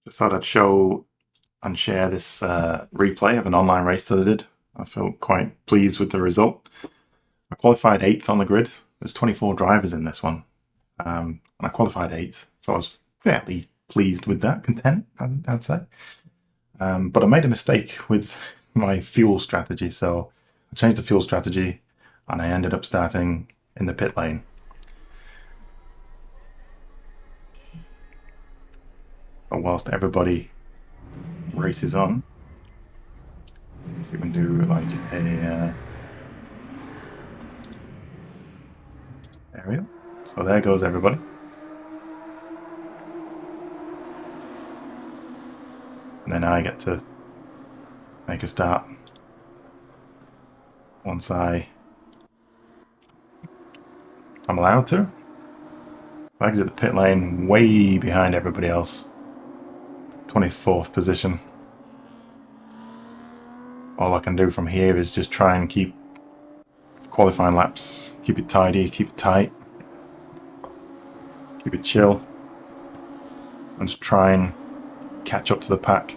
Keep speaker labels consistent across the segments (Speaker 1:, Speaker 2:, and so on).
Speaker 1: Just thought I'd show and share this replay of an online race that I did. I felt quite pleased with the result. I qualified 8th on the grid. There's 24 drivers in this one. And I qualified 8th, so I was fairly pleased with that, content, I'd say. But I made a mistake with my fuel strategy, so I changed the fuel strategy and I ended up starting in the pit lane. But whilst everybody races on, let's see if we can do like a aerial. So there goes everybody. And then I get to make a start once I'm allowed to. I exit the pit lane way behind everybody else. 24th position. All I can do from here is just try and keep qualifying laps, keep it tidy, keep it tight, keep it chill, and just try and catch up to the pack.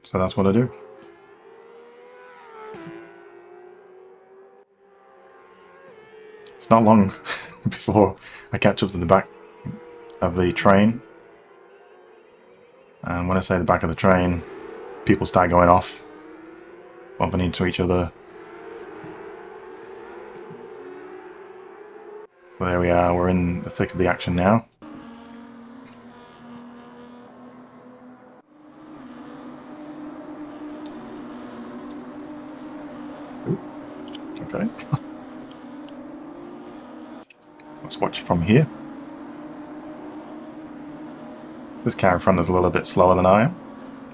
Speaker 1: So that's what I do. It's not long before I catch up to the back of the train. And when I say the back of the train, people start going off, bumping into each other. So there we are, we're in the thick of the action now. Ooh, okay. Let's watch it from here. This car in front is a little bit slower than I am.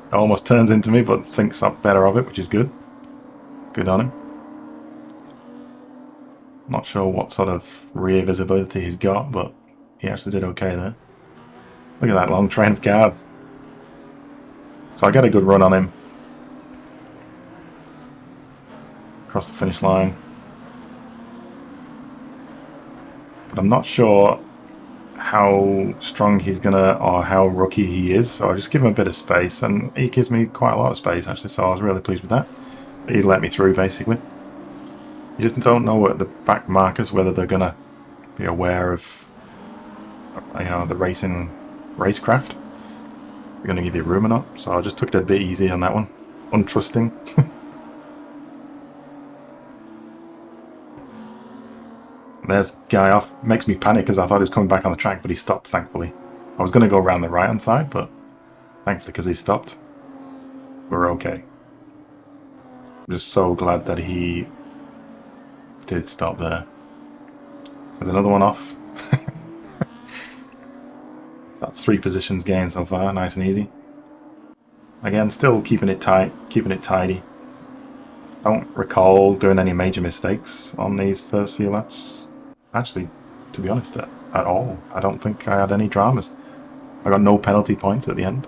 Speaker 1: It almost turns into me, but thinks up better of it, which is good. Good on him. Not sure what sort of rear visibility he's got, but he actually did okay there. Look at that long train of cars. So I get a good run on him. Across the finish line. But I'm not sure how strong he's gonna, or how rookie he is, so I just give him a bit of space, and he gives me quite a lot of space actually, so I was really pleased with that. He let me through basically. You just don't know at the back markers whether they're gonna be aware of, you know, the racecraft. They're gonna give you room or not, so I just took it a bit easy on that one. Untrusting. There's guy off. Makes me panic because I thought he was coming back on the track, but he stopped, thankfully. I was going to go around the right hand side, but thankfully because he stopped, we're okay. I'm just so glad that he did stop there. There's another one off. That's 3 positions gained so far, nice and easy. Again, still keeping it tight, keeping it tidy. I don't recall doing any major mistakes on these first few laps. Actually, to be honest, at all. I don't think I had any dramas. I got no penalty points at the end.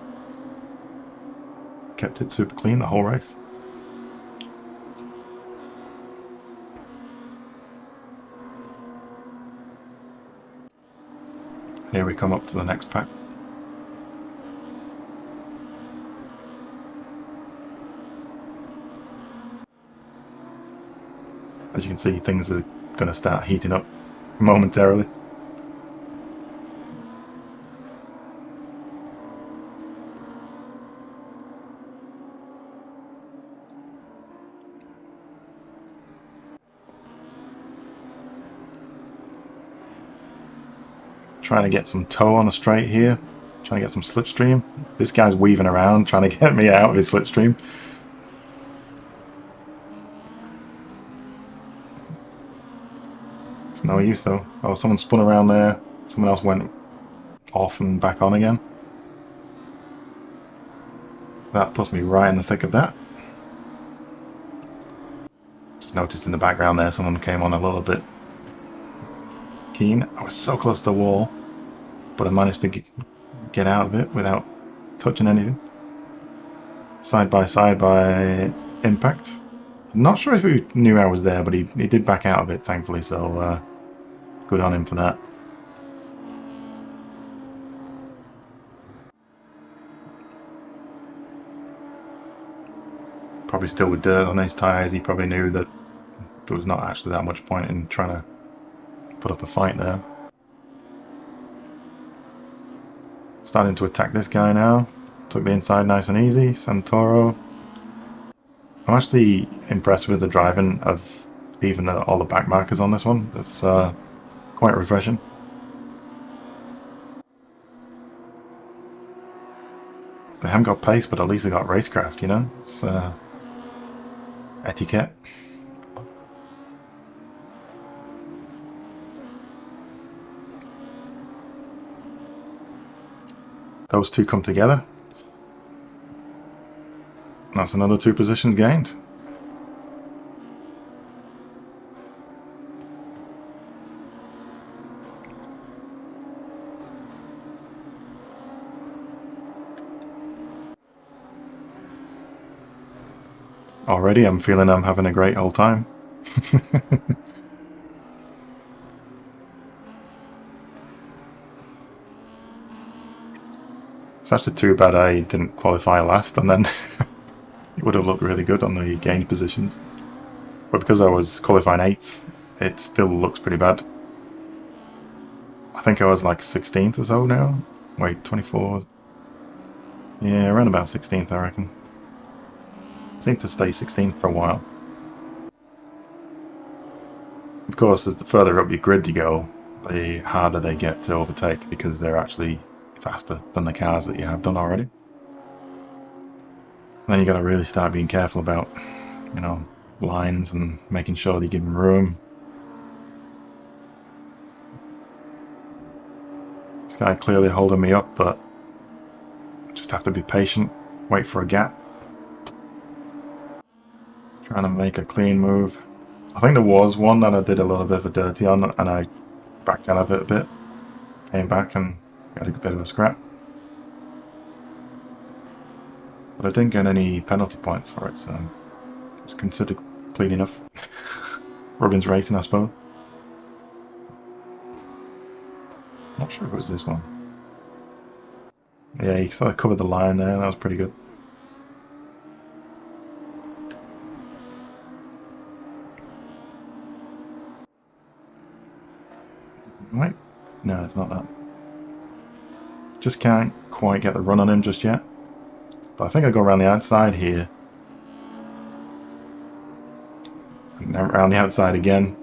Speaker 1: Kept it super clean the whole race. Here we come up to the next pack. As you can see, things are going to start heating up momentarily. Trying to get some toe on a straight here. Trying to get some slipstream. This guy's weaving around trying to get me out of his slipstream. It's no use though. Oh, someone spun around there. Someone else went off and back on again. That puts me right in the thick of that. Just noticed in the background there someone came on a little bit keen. I was so close to the wall, but I managed to get out of it without touching anything. Side by impact. I'm not sure if he knew I was there, but he did back out of it, thankfully, so good on him for that. probably still with dirt on his tyres, he probably knew that there was not actually that much point in trying to put up a fight there. Starting to attack this guy now. Took the inside nice and easy. Santoro. I'm actually impressed with the driving of even all the back markers on this one. It's quite refreshing. They haven't got pace, but at least they got racecraft, you know? It's etiquette. Those two come together. That's another 2 positions gained. Already I'm feeling I'm having a great old time. It's actually too bad I didn't qualify last, and then it would have looked really good on the gained positions. But because I was qualifying 8th, it still looks pretty bad. I think I was like 16th or so now. Wait, 24. Yeah, around about 16th, I reckon. Seemed to stay 16th for a while. Of course, as the further up your grid you go, the harder they get to overtake because they're actually faster than the cars that you have done already. Then you got to really start being careful about, you know, lines and making sure that you give them room. This guy clearly holding me up, but just have to be patient, wait for a gap. Trying to make a clean move. I think there was one that I did a little bit of a dirty on, and I backed out of it a bit. Came back and got a bit of a scrap. But I didn't get any penalty points for it, so it was considered clean enough. Robin's racing, I suppose. Not sure if it was this one. Yeah, he sort of covered the line there. That was pretty good. Right? No, it's not that. Just can't quite get the run on him just yet. But I think I go around the outside here. And then around the outside again.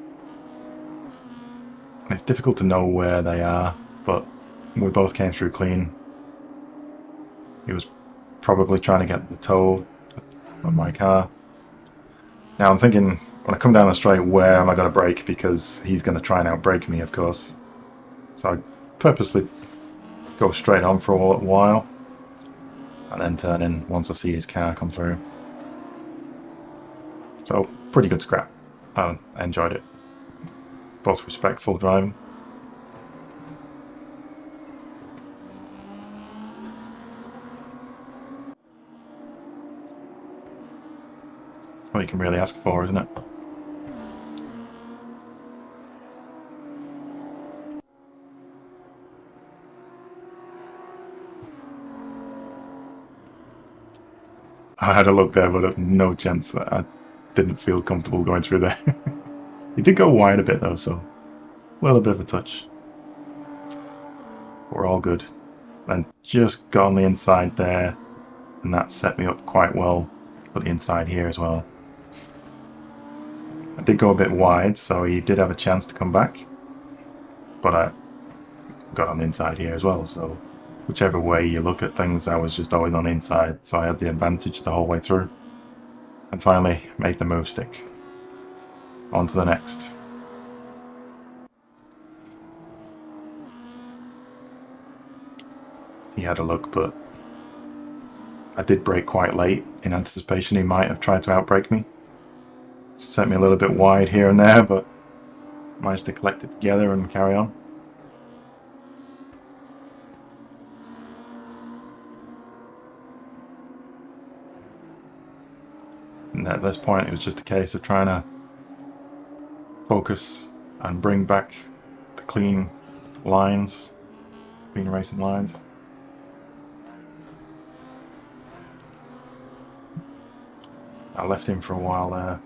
Speaker 1: And it's difficult to know where they are, but we both came through clean. He was probably trying to get the toe of my car. Now I'm thinking, when I come down the straight, where am I going to brake? Because he's going to try and outbrake me, of course. So I purposely go straight on for a while, and then turn in once I see his car come through. So, pretty good scrap. I enjoyed it. Both respectful driving. That's what you can really ask for, isn't it? I had a look there, but no chance. I didn't feel comfortable going through there. He did go wide a bit though, so a little bit of a touch. But we're all good. And just got on the inside there, and that set me up quite well for the inside here as well. I did go a bit wide, so he did have a chance to come back, but I got on the inside here as well, so whichever way you look at things, I was just always on the inside, so I had the advantage the whole way through. And finally made the move stick. On to the next. He had a look, but I did brake quite late in anticipation he might have tried to outbrake me. Sent me a little bit wide here and there, but managed to collect it together and carry on. And at this point, it was just a case of trying to focus and bring back the clean lines, clean racing lines. I left him for a while there.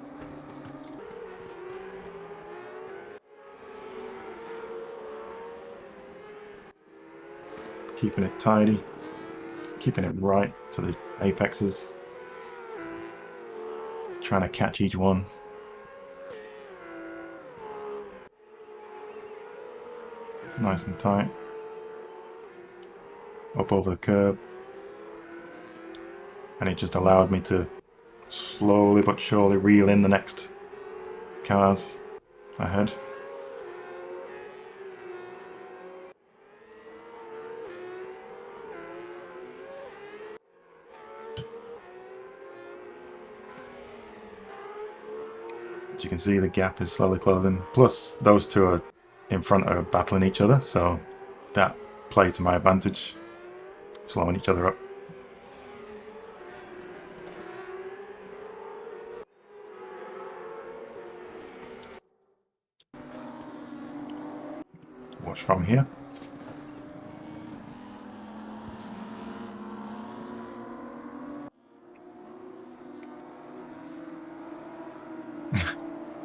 Speaker 1: Keeping it tidy, keeping it right to the apexes, trying to catch each one. Nice and tight. Up over the curb. And it just allowed me to slowly but surely reel in the next cars ahead. As you can see, the gap is slowly closing. Plus, those two are in front are battling each other, so that played to my advantage, slowing each other up. Watch from here.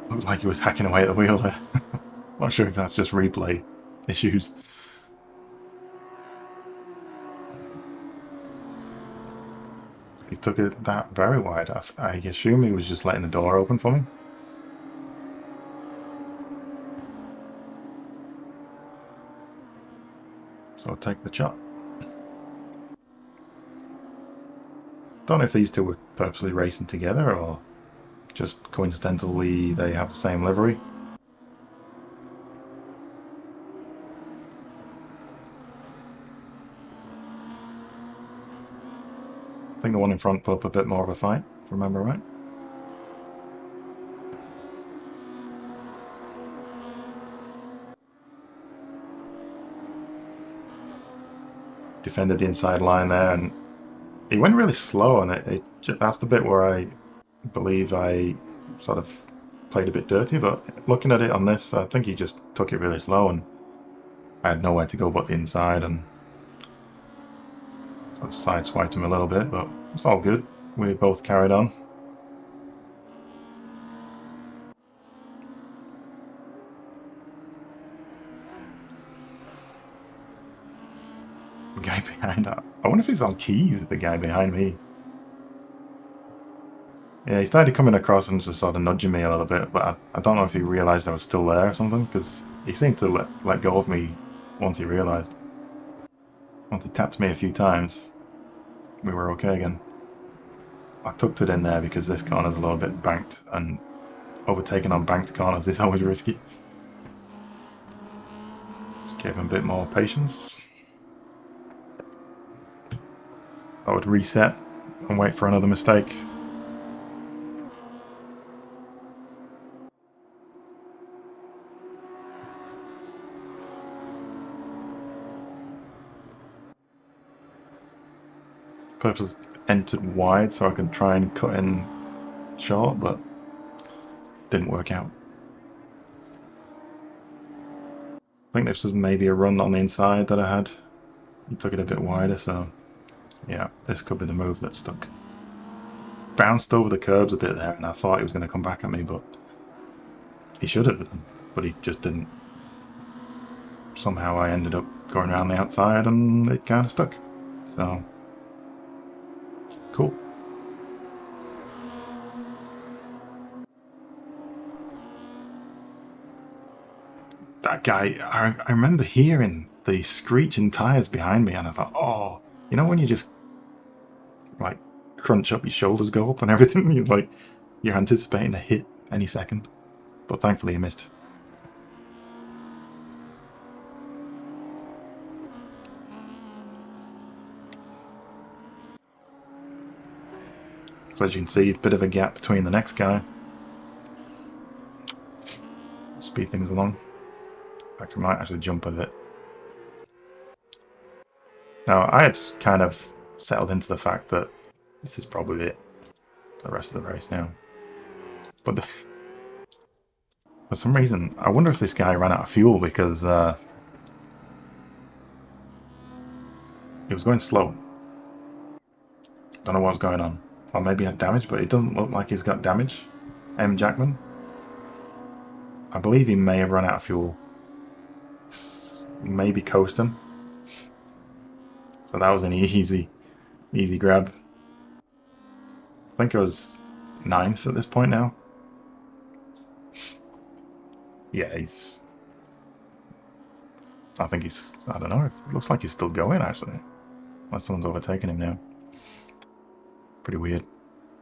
Speaker 1: Looked like he was hacking away at the wheel there. Not sure if that's just replay issues. He took it that very wide. I assume he was just letting the door open for me. So I'll take the shot. Don't know if these two were purposely racing together or just coincidentally they have the same livery. I think the one in front put up a bit more of a fight, if I remember right. Defended the inside line there, and he went really slow, and that's the bit where I believe I sort of played a bit dirty, but looking at it on this, I think he just took it really slow, and I had nowhere to go but the inside, and sort of sideswiped him a little bit, but it's all good. We both carried on. The guy behind that. I wonder if he's on keys, the guy behind me. Yeah, he started coming across and just sort of nudging me a little bit, but I don't know if he realised I was still there or something, because he seemed to let go of me once he realised. Once he tapped me a few times, we were okay again. I tucked it in there because this corner's a little bit banked, and overtaking on banked corners is always risky. Just gave him a bit more patience. I would reset and wait for another mistake. Purpose entered wide so I could try and cut in short, but didn't work out. I think this was maybe a run on the inside that I had. He took it a bit wider, so yeah, this could be the move that stuck. Bounced over the curbs a bit there, and I thought he was going to come back at me, but he should have, but he just didn't. Somehow I ended up going around the outside, and it kind of stuck. So, cool. That guy, I remember hearing the screeching tires behind me, and I thought, oh, you know when you just like crunch up, your shoulders go up and everything, you're anticipating a hit any second, but thankfully he missed. So as you can see, a bit of a gap between the next guy. Speed things along. In fact, I might actually jump a bit. Now, I had kind of settled into the fact that this is probably it for the rest of the race now. But for some reason, I wonder if this guy ran out of fuel because he was going slow. Don't know what was going on. Or maybe had damage, but it doesn't look like he's got damage. M. Jackman. I believe he may have run out of fuel. Maybe coasting. So that was an easy grab. I think it was 9th at this point now. Yeah, I think he's... I don't know. It looks like he's still going, actually. Unless someone's overtaken him now. Pretty weird.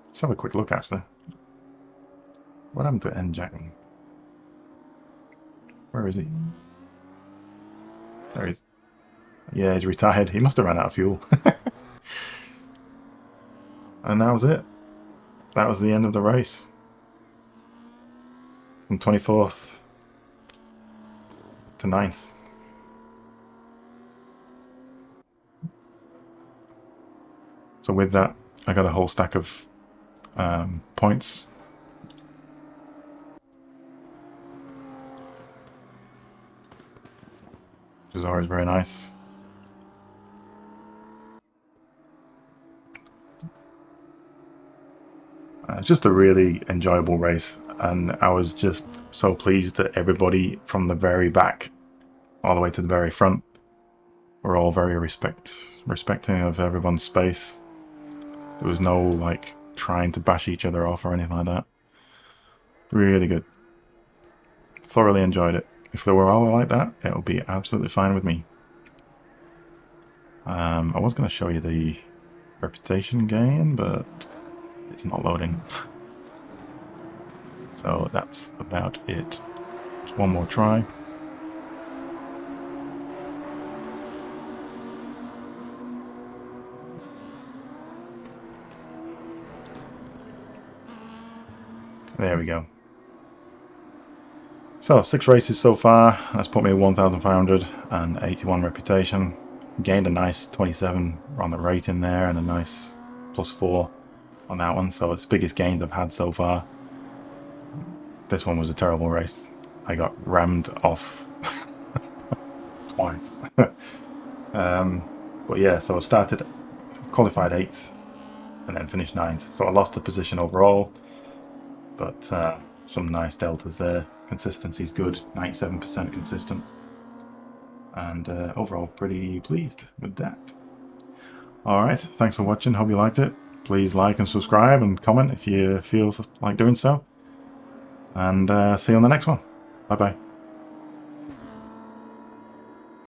Speaker 1: Let's have a quick look, actually. What happened to M. Jackman? Where is he? There he is. Yeah, he's retired. He must have run out of fuel. And that was it. That was the end of the race. From 24th to 9th. So with that, I got a whole stack of points. Which is always very nice. Just a really enjoyable race, and I was just so pleased that everybody from the very back all the way to the very front were all very respecting of everyone's space. There was no like trying to bash each other off or anything like that. Really good. Thoroughly enjoyed it. If they were all like that, it would be absolutely fine with me. I was going to show you the reputation gain, but it's not loading. So that's about it. Just one more try. There we go. So 6 races so far. That's put me at 1,581 reputation. Gained a nice 27 on the rating there, and a nice +4 on that one. So it's the biggest gains I've had so far. This one was a terrible race. I got rammed off twice. But yeah, so I qualified 8th and then finished 9th. So I lost a position overall, but some nice deltas there. Consistency's good, 97% consistent. And overall pretty pleased with that. Alright, thanks for watching, hope you liked it. Please like and subscribe and comment if you feel like doing so. And see you on the next one. Bye bye.